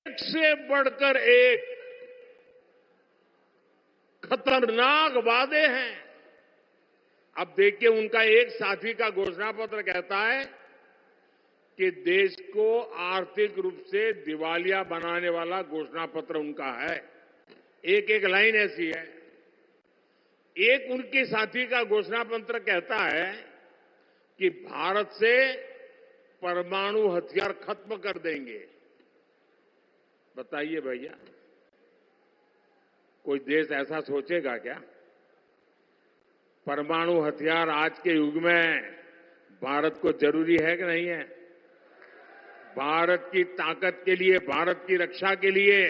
एक से बढ़कर एक खतरनाक वादे हैं। अब देखिए, उनका एक साथी का घोषणा पत्र कहता है कि देश को आर्थिक रूप से दिवालिया बनाने वाला घोषणा पत्र उनका है। एक एक लाइन ऐसी है। एक उनके साथी का घोषणा पत्र कहता है कि भारत से परमाणु हथियार खत्म कर देंगे। बताइए भैया, कोई देश ऐसा सोचेगा क्या? परमाणु हथियार आज के युग में भारत को जरूरी है कि नहीं है? भारत की ताकत के लिए, भारत की रक्षा के लिए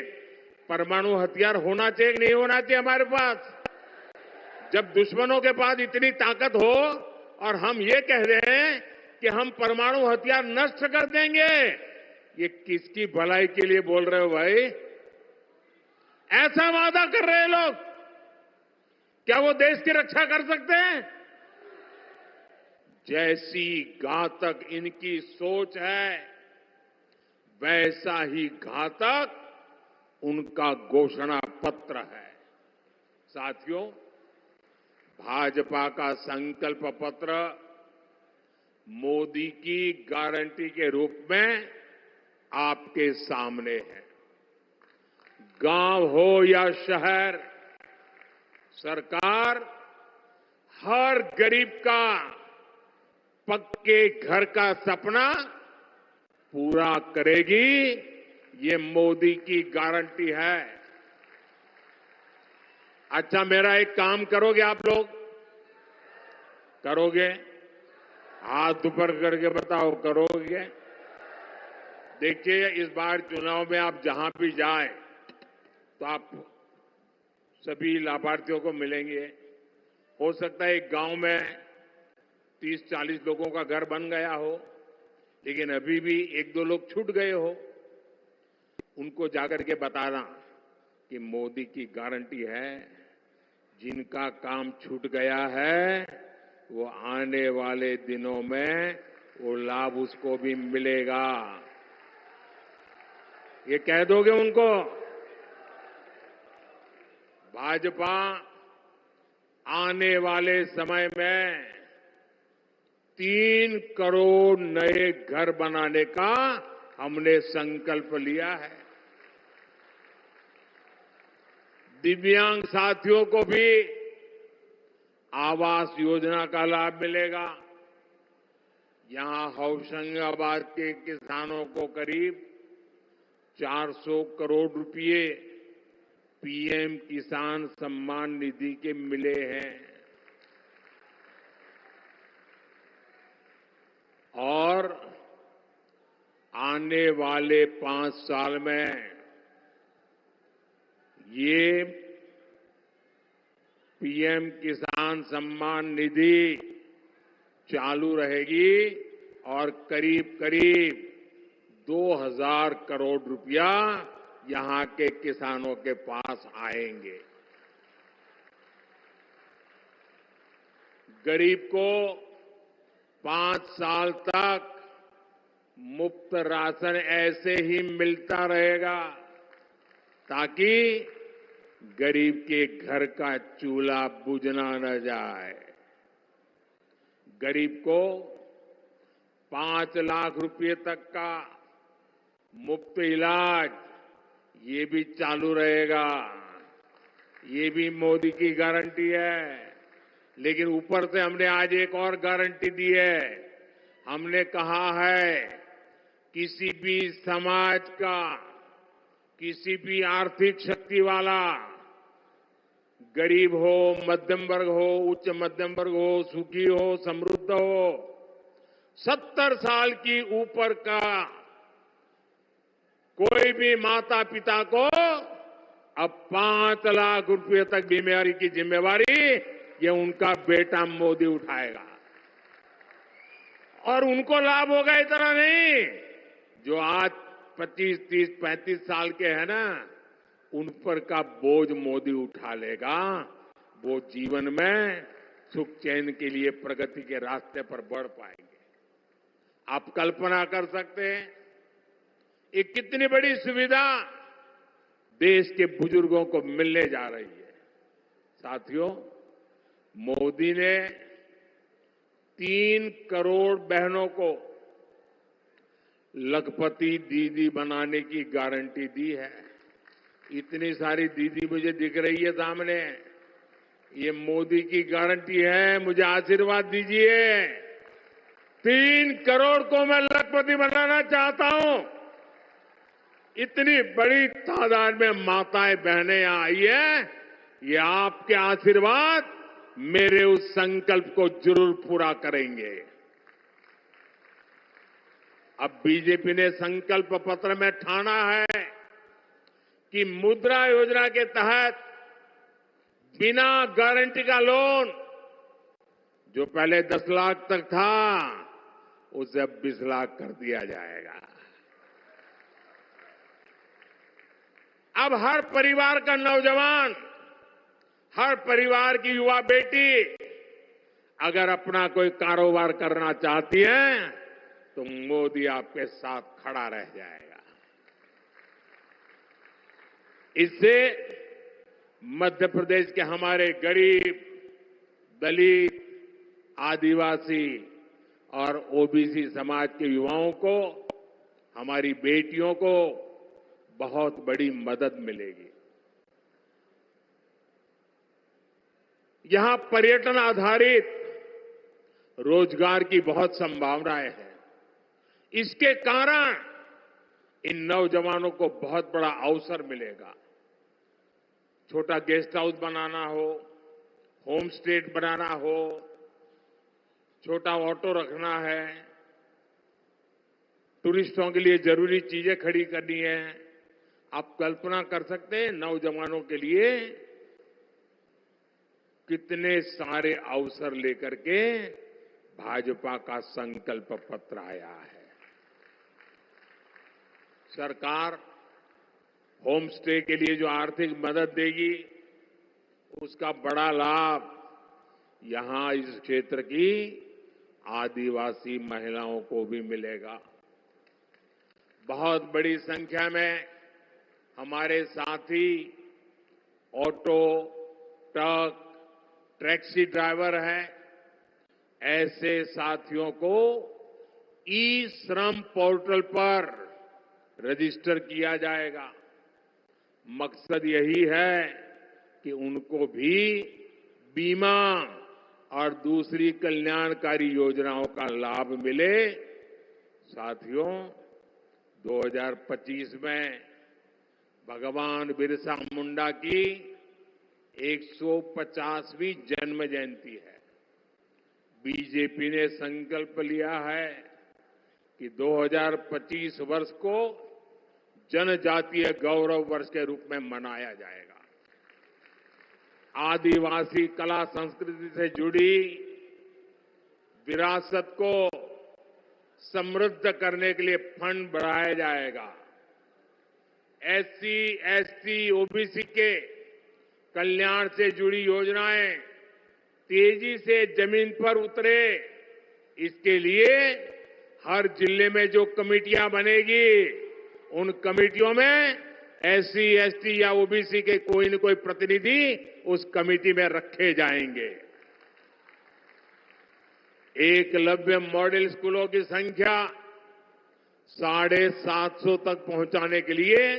परमाणु हथियार होना चाहिए कि नहीं होना चाहिए हमारे पास? जब दुश्मनों के पास इतनी ताकत हो और हम ये कह रहे हैं कि हम परमाणु हथियार नष्ट कर देंगे, ये किसकी भलाई के लिए बोल रहे हो भाई? ऐसा वादा कर रहे हैं लोग। क्या वो देश की रक्षा कर सकते हैं? जैसी घातक इनकी सोच है, वैसा ही घातक उनका घोषणा पत्र है। साथियों, भाजपा का संकल्प पत्र मोदी की गारंटी के रूप में आपके सामने है। गांव हो या शहर, सरकार हर गरीब का पक्के घर का सपना पूरा करेगी, ये मोदी की गारंटी है। अच्छा, मेरा एक काम करोगे आप लोग? करोगे? हाथ ऊपर करके बताओ, करोगे? देखिए, इस बार चुनाव में आप जहां भी जाए तो आप सभी लाभार्थियों को मिलेंगे। हो सकता है एक गांव में 30-40 लोगों का घर बन गया हो, लेकिन अभी भी 1-2 लोग छूट गए हो। उनको जाकर के बताना कि मोदी की गारंटी है, जिनका काम छूट गया है वो आने वाले दिनों में वो लाभ उसको भी मिलेगा। ये कह दोगे उनको? भाजपा आने वाले समय में 3 करोड़ नए घर बनाने का हमने संकल्प लिया है। दिव्यांग साथियों को भी आवास योजना का लाभ मिलेगा। यहां होशंगाबाद के किसानों को करीब 400 करोड़ रुपए पीएम किसान सम्मान निधि के मिले हैं। और आने वाले 5 साल में ये पीएम किसान सम्मान निधि चालू रहेगी और करीब करीब 2000 करोड़ रुपया यहां के किसानों के पास आएंगे। गरीब को 5 साल तक मुफ्त राशन ऐसे ही मिलता रहेगा, ताकि गरीब के घर का चूल्हा बुझना न जाए। गरीब को 5 लाख रुपए तक का मुफ्त इलाज, ये भी चालू रहेगा। ये भी मोदी की गारंटी है। लेकिन ऊपर से हमने आज एक और गारंटी दी है। हमने कहा है, किसी भी समाज का, किसी भी आर्थिक शक्ति वाला, गरीब हो, मध्यम वर्ग हो, उच्च मध्यम वर्ग हो, सुखी हो, समृद्ध हो, 70 साल की ऊपर का कोई भी माता पिता को अब 5 लाख रुपए तक बीमारी की जिम्मेवारी ये उनका बेटा मोदी उठाएगा। और उनको लाभ होगा, इतना नहीं, जो आज 25, 30, 35 साल के हैं ना, उन पर का बोझ मोदी उठा लेगा। वो जीवन में सुख चैन के लिए प्रगति के रास्ते पर बढ़ पाएंगे। आप कल्पना कर सकते हैं, ये कितनी बड़ी सुविधा देश के बुजुर्गों को मिलने जा रही है। साथियों, मोदी ने 3 करोड़ बहनों को लखपति दीदी बनाने की गारंटी दी है। इतनी सारी दीदी मुझे दिख रही है सामने। ये मोदी की गारंटी है, मुझे आशीर्वाद दीजिए। 3 करोड़ को मैं लखपति बनाना चाहता हूं। इतनी बड़ी तादाद में माताएं बहनें यहां आई है, ये आपके आशीर्वाद मेरे उस संकल्प को जरूर पूरा करेंगे। अब बीजेपी ने संकल्प पत्र में ठाना है कि मुद्रा योजना के तहत बिना गारंटी का लोन, जो पहले 10 लाख तक था, उसे अब 20 लाख कर दिया जाएगा। अब हर परिवार का नौजवान, हर परिवार की युवा बेटी अगर अपना कोई कारोबार करना चाहती है तो मोदी आपके साथ खड़ा रह जाएगा। इससे मध्य प्रदेश के हमारे गरीब, दलित, आदिवासी और ओबीसी समाज के युवाओं को, हमारी बेटियों को बहुत बड़ी मदद मिलेगी। यहां पर्यटन आधारित रोजगार की बहुत संभावनाएं हैं। इसके कारण इन नौजवानों को बहुत बड़ा अवसर मिलेगा। छोटा गेस्ट हाउस बनाना हो, होम स्टे बनाना हो, छोटा ऑटो रखना है, टूरिस्टों के लिए जरूरी चीजें खड़ी करनी है। आप कल्पना कर सकते हैं नौजवानों के लिए कितने सारे अवसर लेकर के भाजपा का संकल्प पत्र आया है। सरकार होम स्टे के लिए जो आर्थिक मदद देगी, उसका बड़ा लाभ यहां इस क्षेत्र की आदिवासी महिलाओं को भी मिलेगा। बहुत बड़ी संख्या में हमारे साथी ऑटो, ट्रक, टैक्सी ड्राइवर हैं। ऐसे साथियों को ई श्रम पोर्टल पर रजिस्टर किया जाएगा। मकसद यही है कि उनको भी बीमा और दूसरी कल्याणकारी योजनाओं का लाभ मिले। साथियों, 2025 में भगवान बिरसा मुंडा की 150वीं जन्म जयंती है। बीजेपी ने संकल्प लिया है कि 2025 वर्ष को जनजातीय गौरव वर्ष के रूप में मनाया जाएगा। आदिवासी कला संस्कृति से जुड़ी विरासत को समृद्ध करने के लिए फंड बढ़ाया जाएगा। एससी, एसटी, ओबीसी के कल्याण से जुड़ी योजनाएं तेजी से जमीन पर उतरे, इसके लिए हर जिले में जो कमेटियां बनेगी, उन कमेटियों में एससी, एसटी या ओबीसी के कोई न कोई प्रतिनिधि उस कमेटी में रखे जाएंगे। एकलव्य मॉडल स्कूलों की संख्या 750 तक पहुंचाने के लिए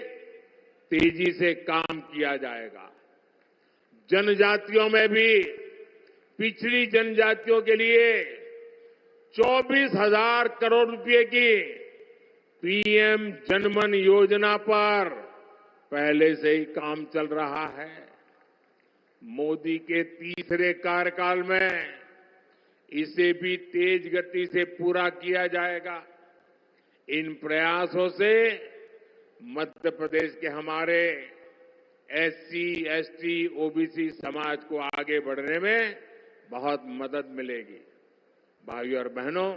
तेजी से काम किया जाएगा। जनजातियों में भी पिछड़ी जनजातियों के लिए 24,000 करोड़ रुपए की पीएम जनमन योजना पर पहले से ही काम चल रहा है। मोदी के तीसरे कार्यकाल में इसे भी तेज गति से पूरा किया जाएगा। इन प्रयासों से मध्य प्रदेश के हमारे एससी, एसटी, ओबीसी समाज को आगे बढ़ने में बहुत मदद मिलेगी। भाइयों और बहनों,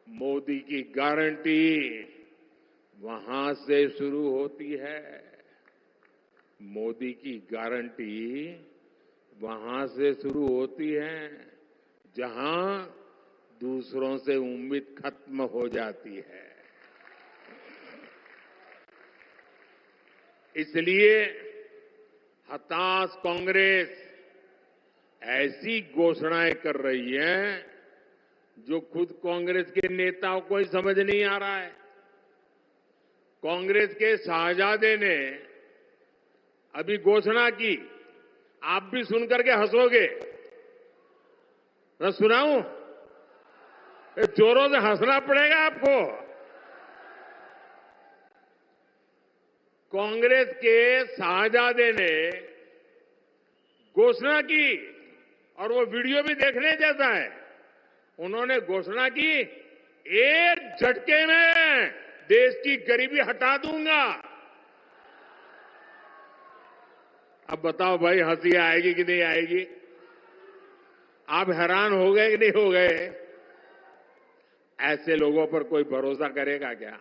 मोदी की गारंटी वहां से शुरू होती है। मोदी की गारंटी वहां से शुरू होती है जहां दूसरों से उम्मीद खत्म हो जाती है। इसलिए हताश कांग्रेस ऐसी घोषणाएं कर रही है जो खुद कांग्रेस के नेताओं को ही समझ नहीं आ रहा है। कांग्रेस के शाहजादे ने अभी घोषणा की, आप भी सुनकर के हंसोगे। मैं सुनाऊं? जोरों से हंसना पड़ेगा आपको। कांग्रेस के शाहजादे ने घोषणा की और वो वीडियो भी देखने जैसा है। उन्होंने घोषणा की, एक झटके में देश की गरीबी हटा दूंगा। अब बताओ भाई, हंसी आएगी कि नहीं आएगी? आप हैरान हो गए कि नहीं हो गए? ऐसे लोगों पर कोई भरोसा करेगा क्या?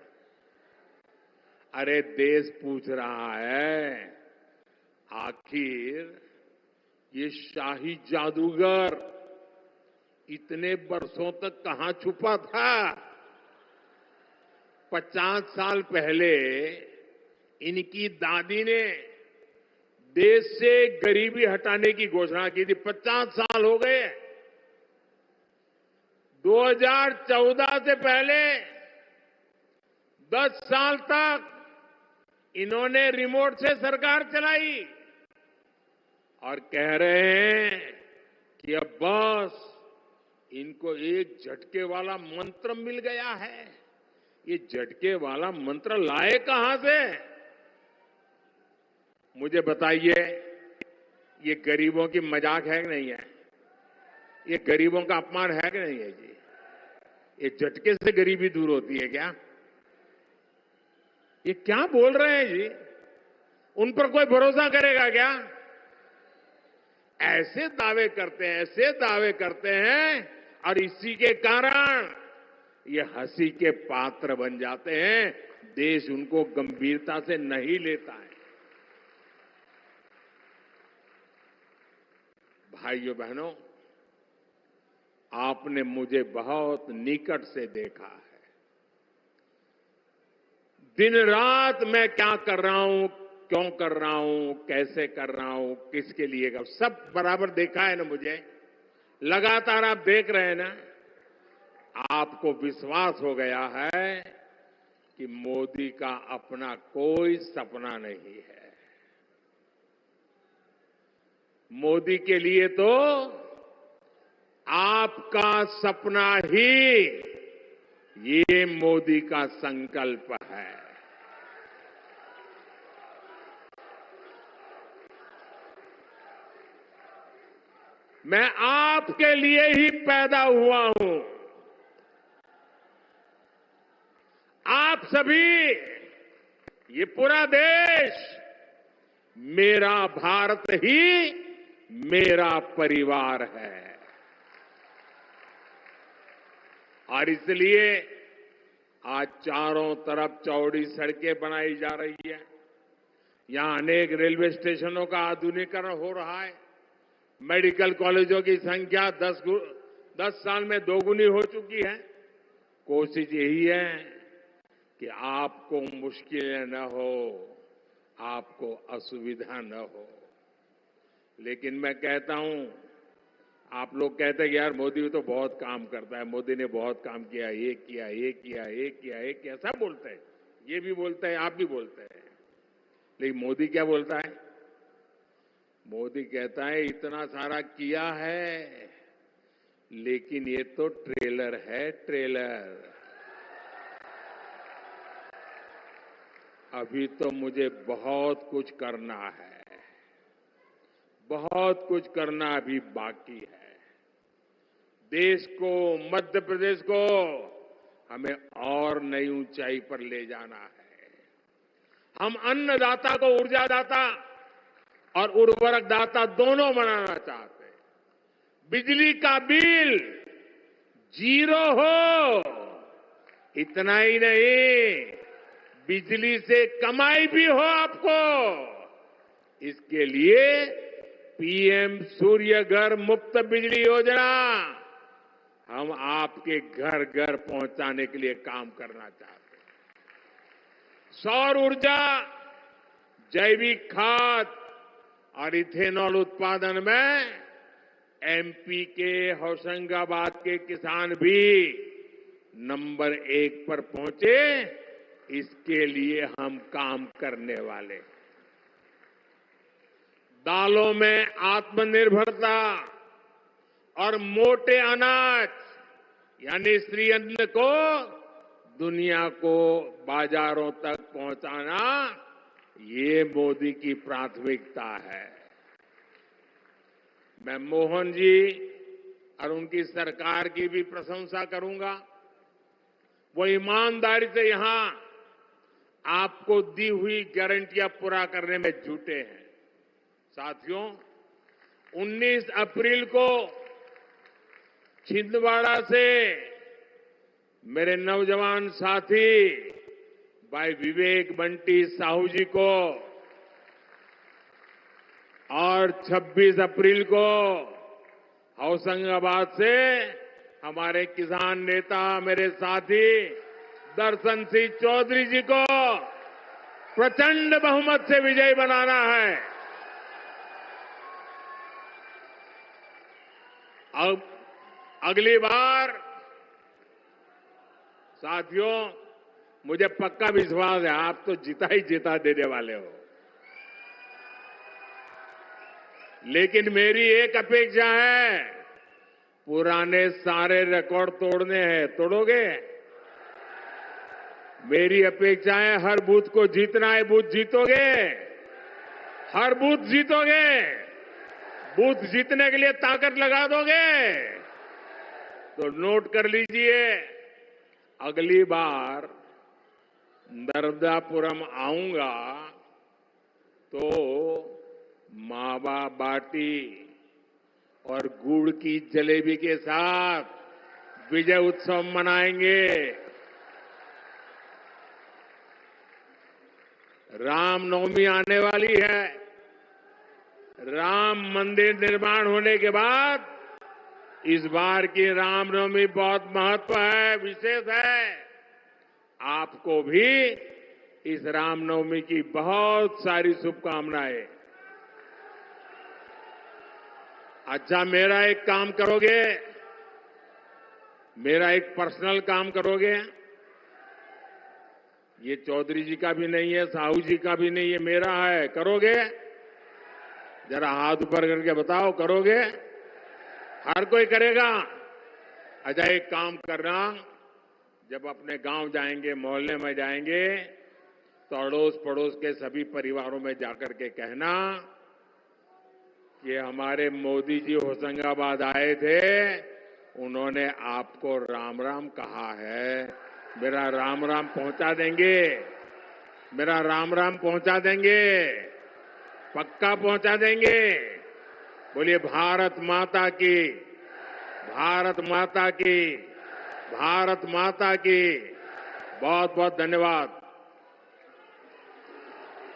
अरे देश पूछ रहा है, आखिर ये शाही जादूगर इतने वर्षों तक कहां छुपा था? 50 साल पहले इनकी दादी ने देश से गरीबी हटाने की घोषणा की थी। 50 साल हो गए। 2014 से पहले 10 साल तक इन्होंने रिमोट से सरकार चलाई और कह रहे हैं कि अब बस इनको एक झटके वाला मंत्र मिल गया है। ये झटके वाला मंत्र लाए कहां से? मुझे बताइए, ये गरीबों की मजाक है कि नहीं है? ये गरीबों का अपमान है कि नहीं है जी? ये झटके से गरीबी दूर होती है क्या? ये क्या बोल रहे हैं जी? उन पर कोई भरोसा करेगा क्या? ऐसे दावे करते हैं और इसी के कारण ये हंसी के पात्र बन जाते हैं। देश उनको गंभीरता से नहीं लेता है। भाइयों बहनों, आपने मुझे बहुत निकट से देखा है। दिन रात मैं क्या कर रहा हूं, क्यों कर रहा हूं, कैसे कर रहा हूं, किसके लिए कर, सब बराबर देखा है ना मुझे। लगातार आप देख रहे हैं ना। आपको विश्वास हो गया है कि मोदी का अपना कोई सपना नहीं है। मोदी के लिए तो आपका सपना ही ये मोदी का संकल्प है। मैं आपके लिए ही पैदा हुआ हूं। आप सभी, ये पूरा देश, मेरा भारत ही मेरा परिवार है। और इसलिए आज चारों तरफ चौड़ी सड़कें बनाई जा रही है। यहां अनेक रेलवे स्टेशनों का आधुनिकीकरण हो रहा है। मेडिकल कॉलेजों की संख्या 10 साल में दोगुनी हो चुकी है। कोशिश यही है कि आपको मुश्किलें न हो, आपको असुविधा न हो। लेकिन मैं कहता हूं, आप लोग कहते हैं कि यार मोदी तो बहुत काम करता है, मोदी ने बहुत काम किया, ये किया, ये किया, ये किया, ये किया, सब बोलते हैं। ये भी बोलते हैं, आप भी बोलते हैं। लेकिन मोदी क्या बोलता है? मोदी कहता है इतना सारा किया है, लेकिन ये तो ट्रेलर है, ट्रेलर। अभी तो मुझे बहुत कुछ करना है, बहुत कुछ करना अभी बाकी है। देश को, मध्य प्रदेश को हमें और नई ऊंचाई पर ले जाना है। हम अन्नदाता को ऊर्जादाता और उर्वरक दाता दोनों बनाना चाहते हैं। बिजली का बिल 0 हो, इतना ही नहीं, बिजली से कमाई भी हो आपको। इसके लिए पीएम सूर्य घर मुफ्त बिजली योजना हम आपके घर घर पहुंचाने के लिए काम करना चाहते हैं। सौर ऊर्जा जैविक खाद और इथेनॉल उत्पादन में एमपी के होशंगाबाद के किसान भी नंबर 1 पर पहुंचे, इसके लिए हम काम करने वाले। दालों में आत्मनिर्भरता और मोटे अनाज यानी श्री अन्न को दुनिया को बाजारों तक पहुंचाना, ये मोदी की प्राथमिकता है। मैं मोहन जी और उनकी सरकार की भी प्रशंसा करूंगा। वो ईमानदारी से यहां आपको दी हुई गारंटियां पूरा करने में जुटे हैं। साथियों, 19 अप्रैल को छिंदवाड़ा से मेरे नौजवान साथी भाई विवेक बंटी साहू जी को और 26 अप्रैल को होशंगाबाद से हमारे किसान नेता मेरे साथी दर्शन सिंह चौधरी जी को प्रचंड बहुमत से विजयी बनाना है। अब अगली बार साथियों, मुझे पक्का विश्वास है आप तो जीता ही जीता देने वाले हो, लेकिन मेरी एक अपेक्षा है, पुराने सारे रिकॉर्ड तोड़ने हैं। तोड़ोगे? मेरी अपेक्षा है हर बूथ को जीतना है। बूथ जीतोगे? हर बूथ जीतोगे? बूथ जीतने के लिए ताकत लगा दोगे? तो नोट कर लीजिए, अगली बार नर्मदापुरम आऊंगा तो मावा बाटी और गुड़ की जलेबी के साथ विजय उत्सव मनाएंगे। रामनवमी आने वाली है। राम मंदिर निर्माण होने के बाद इस बार की रामनवमी बहुत महत्व है, विशेष है। आपको भी इस रामनवमी की बहुत सारी शुभकामनाएं। अच्छा, मेरा एक काम करोगे? मेरा एक पर्सनल काम करोगे? ये चौधरी जी का भी नहीं है, साहू जी का भी नहीं है, मेरा है। करोगे? जरा हाथ ऊपर करके बताओ, करोगे? हर कोई करेगा? अच्छा, एक काम करना, जब अपने गांव जाएंगे, मोहल्ले में जाएंगे, तो अड़ोस पड़ोस के सभी परिवारों में जाकर के कहना कि हमारे मोदी जी होशंगाबाद आए थे, उन्होंने आपको राम राम कहा है। मेरा राम राम पहुंचा देंगे, मेरा राम राम पहुंचा देंगे, पक्का पहुंचा देंगे। बोलिए भारत माता की, भारत माता की, भारत माता की। बहुत बहुत धन्यवाद।